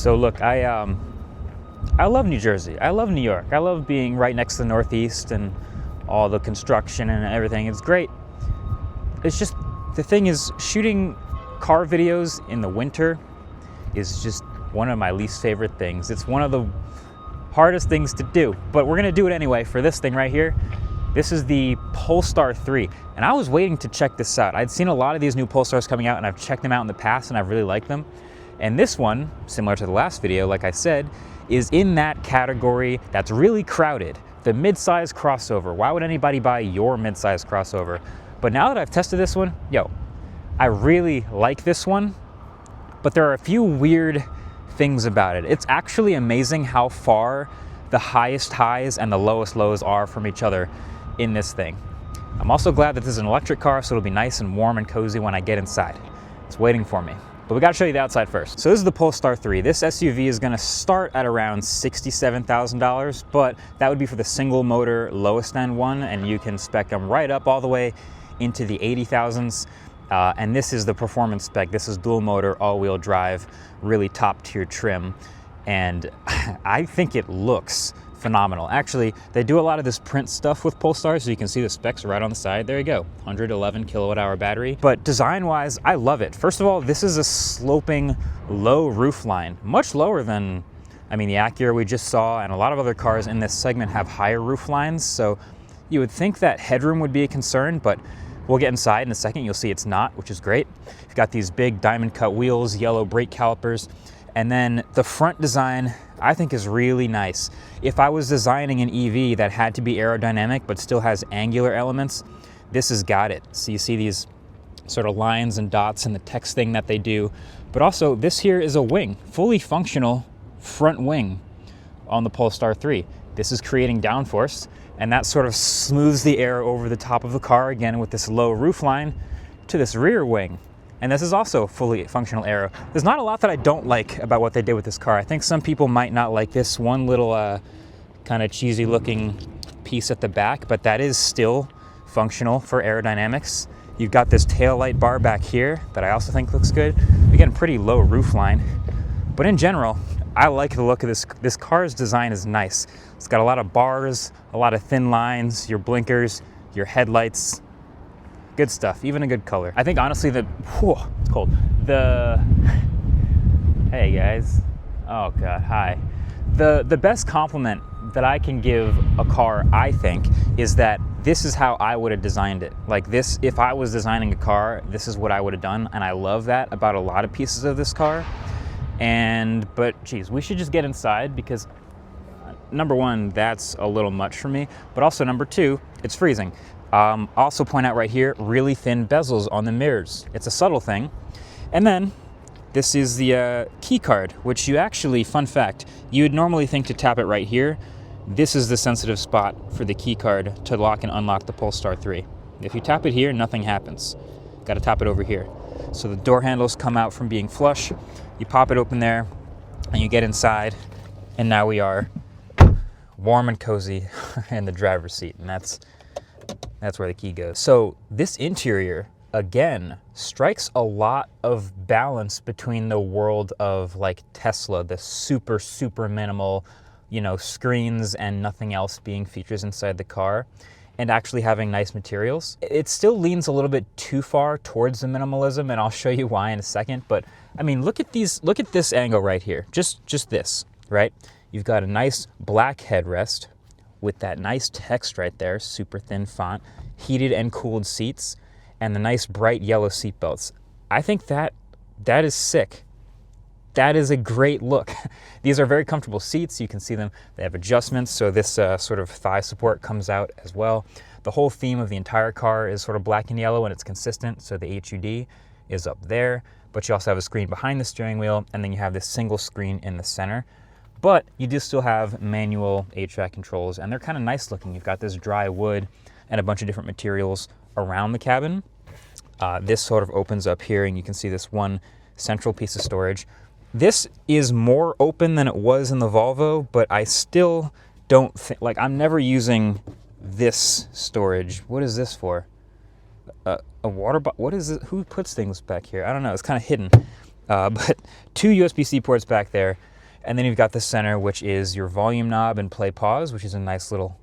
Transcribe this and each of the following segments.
So look, I love New Jersey. I love New York. I love being right next to the Northeast and all the construction and everything. It's great. It's just, the thing is, shooting car videos in the winter is just one of my least favorite things. It's one of the hardest things to do, but we're gonna do it anyway for this thing right here. This is the Polestar 3, and I was waiting to check this out. I'd seen a lot of these new Polestars coming out, and I've checked them out in the past, and I've really liked them. And this one, similar to the last video, like I said, is in that category that's really crowded, the mid-size crossover. Why would anybody buy your mid-size crossover? But now that I've tested this one, I really like this one, but there are a few weird things about it. It's actually amazing how far the highest highs and the lowest lows are from each other in this thing. I'm also glad that this is an electric car, so it'll be nice and warm and cozy when I get inside. It's waiting for me. But we gotta show you the outside first. So this is the Polestar 3. This SUV is gonna start at around $67,000, but that would be for the single motor lowest end one, and you can spec them right up all the way into the 80,000s. And this is the performance spec. This is dual motor, all-wheel drive, really top tier trim. And I think it looks phenomenal. Actually, they do a lot of this print stuff with Polestar, so you can see the specs right on the side. There you go, 111 kilowatt hour battery. But design-wise, I love it. First of all, this is a sloping, low roof line, much lower than, the Acura we just saw, and a lot of other cars in this segment have higher roof lines, so you would think that headroom would be a concern, but we'll get inside in a second. You'll see it's not, which is great. You've got these big diamond cut wheels, yellow brake calipers, and then the front design I think is really nice. If I was designing an EV that had to be aerodynamic but still has angular elements, this has got it. So you see these sort of lines and dots and the text thing that they do, but also this here is a wing, fully functional front wing on the Polestar 3. This is creating downforce, and that sort of smooths the air over the top of the car, again with this low roof line, to this rear wing. And this is also fully functional aero. There's not a lot that I don't like about what they did with this car. I think some people might not like this one little kind of cheesy looking piece at the back, but that is still functional for aerodynamics. You've got this tail light bar back here that I also think looks good. Again, pretty low roof line. But in general, I like the look of this. This car's design is nice. It's got a lot of bars, a lot of thin lines, your blinkers, your headlights. Good stuff, even a good color. I think honestly it's cold. Hey guys. Oh God, hi. The best compliment that I can give a car, I think, is that this is how I would have designed it. Like this, if I was designing a car, this is what I would have done. And I love that about a lot of pieces of this car. But geez, we should just get inside because number one, that's a little much for me. But also number two, it's freezing. Also point out right here, really thin bezels on the mirrors. It's a subtle thing. And then this is the key card, which you actually, fun fact, you would normally think to tap it right here. This is the sensitive spot for the key card to lock and unlock the Polestar 3. If you tap it here, nothing happens. Got to tap it over here. So the door handles come out from being flush. You pop it open there and you get inside. And now we are warm and cozy in the driver's seat. And that's where the key goes. So this interior, again, strikes a lot of balance between the world of like Tesla, the super, super minimal, screens and nothing else being features inside the car, and actually having nice materials. It still leans a little bit too far towards the minimalism, and I'll show you why in a second. But look at this angle right here. Just this, right? You've got a nice black headrest with that nice text right there, super thin font, heated and cooled seats, and the nice bright yellow seat belts. I think that is sick. That is a great look. These are very comfortable seats. You can see them. They have adjustments, so this sort of thigh support comes out as well. The whole theme of the entire car is sort of black and yellow, and it's consistent, so the HUD is up there, but you also have a screen behind the steering wheel, and then you have this single screen in the center. But you do still have manual HVAC controls, and they're kind of nice looking. You've got this dry wood and a bunch of different materials around the cabin. This sort of opens up here, and you can see this one central piece of storage. This is more open than it was in the Volvo, but I still don't think, I'm never using this storage. What is this for? A water bottle? What is it? Who puts things back here? I don't know. It's kind of hidden. But two USB-C ports back there. And then you've got the center, which is your volume knob and play pause, which is a nice little,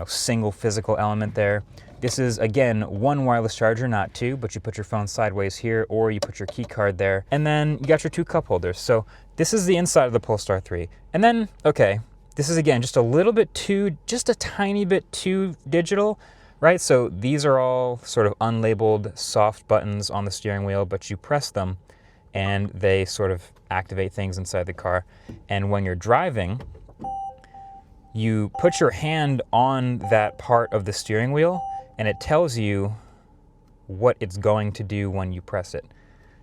single physical element there. This is, again, one wireless charger, not two, but you put your phone sideways here, or you put your key card there. And then you got your two cup holders. So this is the inside of the Polestar 3. And then, okay, this is, again, just a little bit too, just a tiny bit too digital, right? So these are all sort of unlabeled soft buttons on the steering wheel, but you press them and they sort of activate things inside the car. And when you're driving, you put your hand on that part of the steering wheel and it tells you what it's going to do when you press it.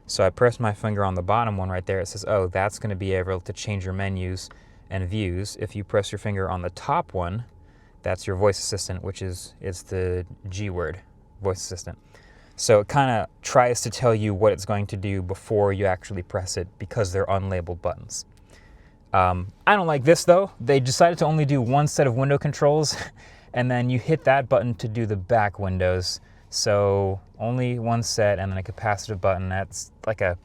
So I press my finger on the bottom one right there. It says, oh, that's going to be able to change your menus and views. If you press your finger on the top one, that's your voice assistant, which is the G word, voice assistant. So it kind of tries to tell you what it's going to do before you actually press it because they're unlabeled buttons. I don't like this though. They decided to only do one set of window controls and then you hit that button to do the back windows. So only one set and then a capacitive button. That's like a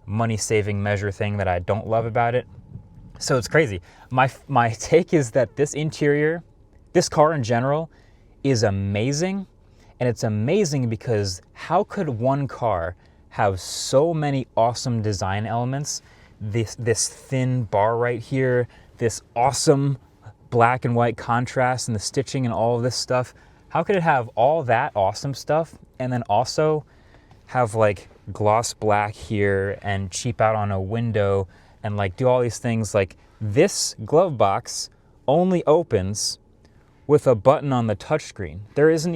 money-saving measure thing that I don't love about it. So it's crazy. My take is that this interior, this car in general, is amazing. And it's amazing because how could one car have so many awesome design elements? This thin bar right here, this awesome black and white contrast and the stitching and all of this stuff. How could it have all that awesome stuff and then also have like gloss black here and cheap out on a window and like do all these things? Like this glove box only opens with a button on the touchscreen. There's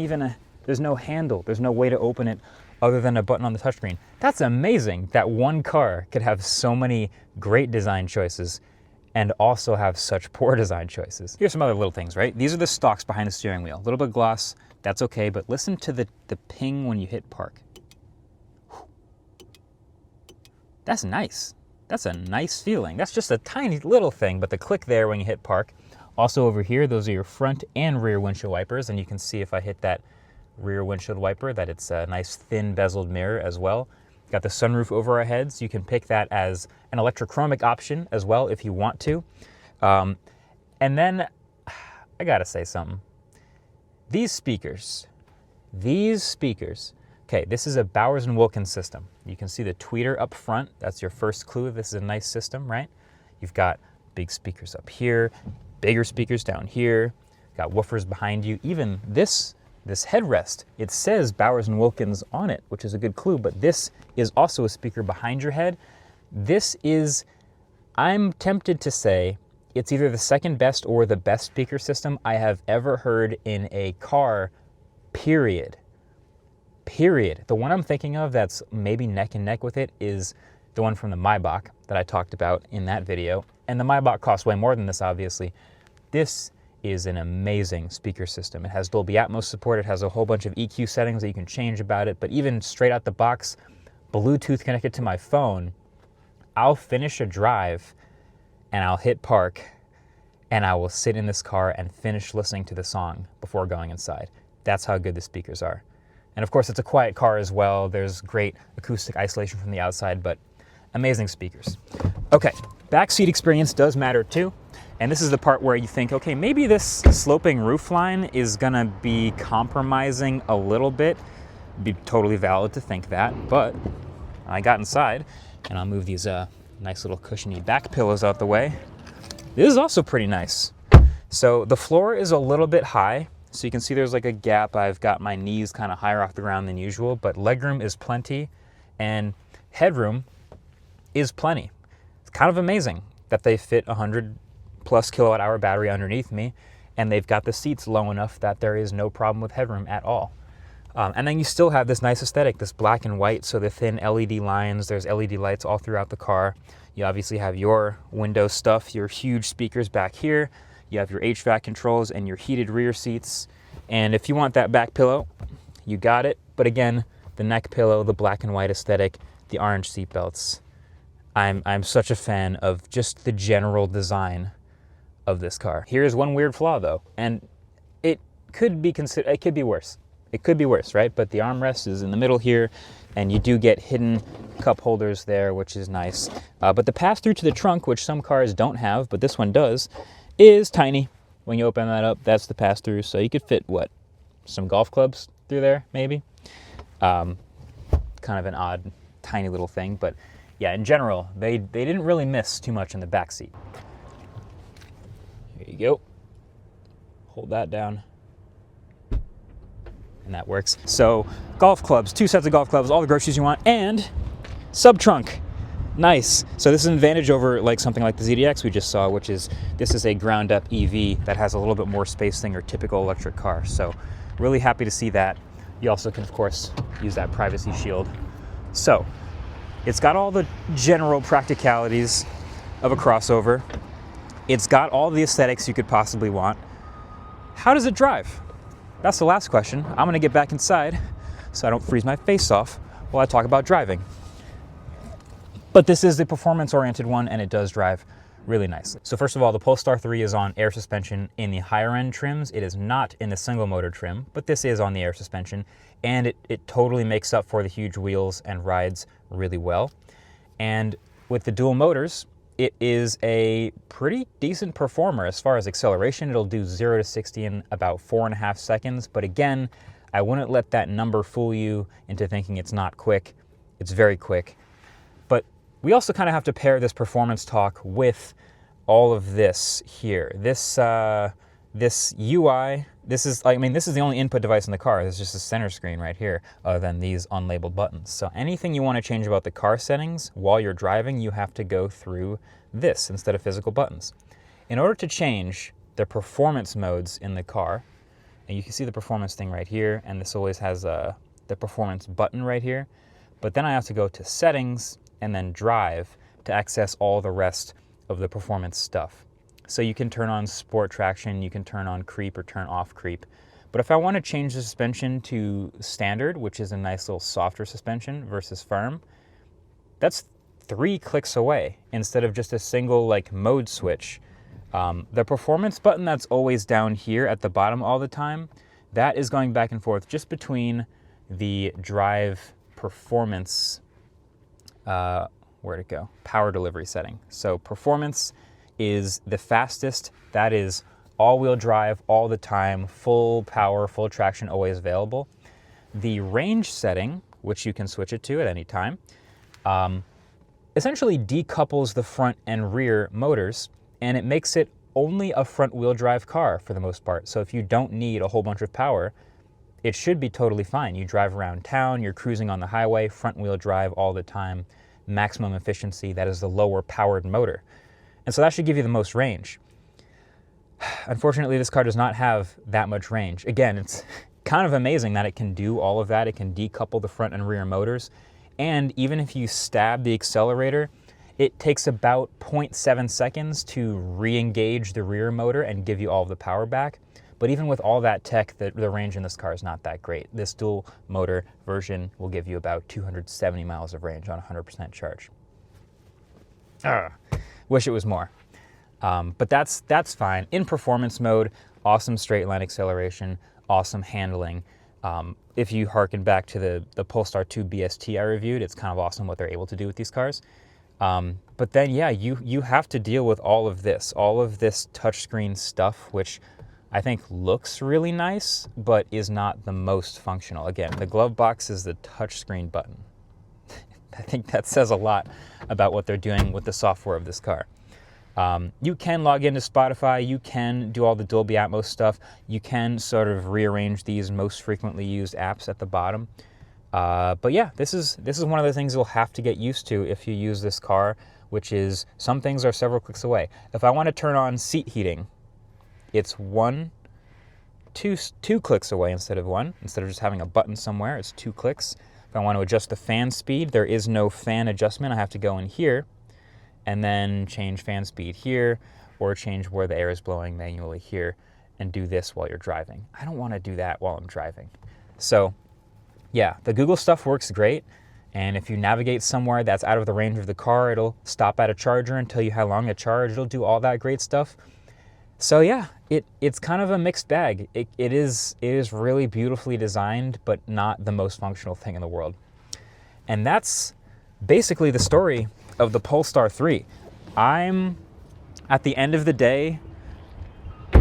no handle. There's no way to open it other than a button on the touchscreen. That's amazing that one car could have so many great design choices and also have such poor design choices. Here's some other little things, right? These are the stalks behind the steering wheel. A little bit of gloss, that's okay, but listen to the ping when you hit park. That's nice. That's a nice feeling. That's just a tiny little thing, but the click there when you hit park. Also over here, those are your front and rear windshield wipers, and you can see if I hit that rear windshield wiper that it's a nice thin bezeled mirror as well. Got the sunroof over our heads. You can pick that as an electrochromic option as well if you want to. And then I gotta say something. These speakers. Okay, this is a Bowers & Wilkins system. You can see the tweeter up front. That's your first clue. This is a nice system, right? You've got big speakers up here, bigger speakers down here, got woofers behind you. Even this headrest, it says Bowers & Wilkins on it, which is a good clue, but this is also a speaker behind your head. This is, I'm tempted to say, it's either the second best or the best speaker system I have ever heard in a car, period. Period. The one I'm thinking of that's maybe neck and neck with it is the one from the Maybach that I talked about in that video. And the Maybach costs way more than this, obviously. This is an amazing speaker system. It has Dolby Atmos support. It has a whole bunch of EQ settings that you can change about it. But even straight out the box, Bluetooth connected to my phone, I'll finish a drive and I'll hit park and I will sit in this car and finish listening to the song before going inside. That's how good the speakers are. And of course, it's a quiet car as well. There's great acoustic isolation from the outside, but amazing speakers. Okay, backseat experience does matter too. And this is the part where you think, okay, maybe this sloping roofline is gonna be compromising a little bit. It'd be totally valid to think that, but I got inside, and I'll move these nice little cushiony back pillows out the way. This is also pretty nice. So the floor is a little bit high, so you can see there's like a gap. I've got my knees kind of higher off the ground than usual, but legroom is plenty, and headroom is plenty. It's kind of amazing that they fit 100+ kilowatt hour battery underneath me, and they've got the seats low enough that there is no problem with headroom at all. And then you still have this nice aesthetic, this black and white, so the thin LED lines, there's LED lights all throughout the car. You obviously have your window stuff, your huge speakers back here. You have your HVAC controls and your heated rear seats. And if you want that back pillow, you got it. But again, the neck pillow, the black and white aesthetic, the orange seat belts. I'm such a fan of just the general design of this car. Here's one weird flaw though, and it could be worse. It could be worse, right? But the armrest is in the middle here, and you do get hidden cup holders there, which is nice. But the pass-through to the trunk, which some cars don't have, but this one does, is tiny. When you open that up, that's the pass-through. So you could fit, what, some golf clubs through there, maybe? Kind of an odd, tiny little thing. But yeah, in general, they didn't really miss too much in the back seat. Here you go. Hold that down. And that works. So golf clubs, 2 sets of golf clubs, all the groceries you want, and sub-trunk. Nice. So this is an advantage over like something like the ZDX we just saw, which is this is a ground-up EV that has a little bit more space than your typical electric car. So really happy to see that. You also can, of course, use that privacy shield. So it's got all the general practicalities of a crossover. It's got all the aesthetics you could possibly want. How does it drive? That's the last question. I'm gonna get back inside so I don't freeze my face off while I talk about driving. But this is the performance-oriented one, and it does drive really nicely. So first of all, the Polestar 3 is on air suspension in the higher end trims. It is not in the single motor trim, but this is on the air suspension, and it totally makes up for the huge wheels and rides really well. And with the dual motors, it is a pretty decent performer as far as acceleration. It'll do 0 to 60 in about 4.5 seconds. But again, I wouldn't let that number fool you into thinking it's not quick. It's very quick. But we also kind of have to pair this performance talk with all of this here. This UI, this is the only input device in the car. It's just a center screen right here, other than these unlabeled buttons. So anything you want to change about the car settings while you're driving, you have to go through this instead of physical buttons. In order to change the performance modes in the car, and you can see the performance thing right here, and this always has the performance button right here, but then I have to go to settings and then drive to access all the rest of the performance stuff. So you can turn on sport traction, you can turn on creep or turn off creep. But if I want to change the suspension to standard, which is a nice little softer suspension versus firm, that's 3 clicks away instead of just a single like mode switch. The performance button that's always down here at the bottom all the time, that is going back and forth just between the drive performance, where'd it go? Power delivery setting. So performance is the fastest. That is all-wheel drive all the time, full power, full traction, always available. The range setting, which you can switch it to at any time, essentially decouples the front and rear motors, and it makes it only a front-wheel drive car for the most part. So if you don't need a whole bunch of power, it should be totally fine. You drive around town, you're cruising on the highway, front-wheel drive all the time, maximum efficiency. That is the lower powered motor. And so that should give you the most range. Unfortunately, this car does not have that much range. Again, it's kind of amazing that it can do all of that. It can decouple the front and rear motors. And even if you stab the accelerator, it takes about 0.7 seconds to re-engage the rear motor and give you all of the power back. But even with all that tech, the range in this car is not that great. This dual motor version will give you about 270 miles of range on 100% charge. Wish it was more. But that's fine. In performance mode, awesome straight line acceleration, awesome handling. If you harken back to the Polestar 2 BST I reviewed, it's kind of awesome what they're able to do with these cars. But then, yeah, you have to deal with all of this touchscreen stuff, which I think looks really nice, but is not the most functional. Again, the glove box is the touchscreen button. I think that says a lot about what they're doing with the software of this car. You can log into Spotify, you can do all the Dolby Atmos stuff, you can sort of rearrange these most frequently used apps at the bottom. But yeah, this is one of the things you'll have to get used to if you use this car, which is some things are several clicks away. If I want to turn on seat heating, it's two clicks away instead of one. Instead of just having a button somewhere, it's 2 clicks. If I want to adjust the fan speed, there is no fan adjustment. I have to go in here and then change fan speed here, or change where the air is blowing manually here, and do this while you're driving. I don't want to do that while I'm driving. So yeah, the Google stuff works great. And if you navigate somewhere that's out of the range of the car, it'll stop at a charger and tell you how long to charge. It'll do all that great stuff. So yeah, it's kind of a mixed bag. It is really beautifully designed, but not the most functional thing in the world. And that's basically the story of the Polestar 3. I'm, at the end of the day,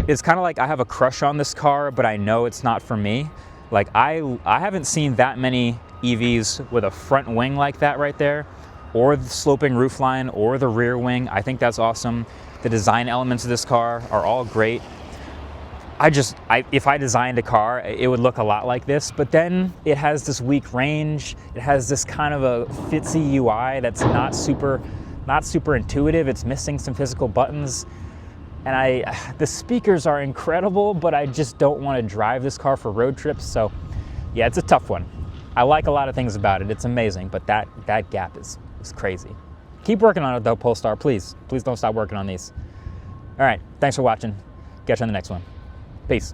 it's kind of like I have a crush on this car, but I know it's not for me. Like I haven't seen that many EVs with a front wing like that right there, or the sloping roofline, or the rear wing. I think that's awesome. The design elements of this car are all great. If I designed a car, it would look a lot like this, but then it has this weak range. It has this kind of a fitsy UI that's not super intuitive. It's missing some physical buttons. And the speakers are incredible, but I just don't want to drive this car for road trips. So yeah, it's a tough one. I like a lot of things about it. It's amazing, but that gap is crazy. Keep working on it though, Polestar, please. Please don't stop working on these. All right, thanks for watching. Catch you on the next one. Peace.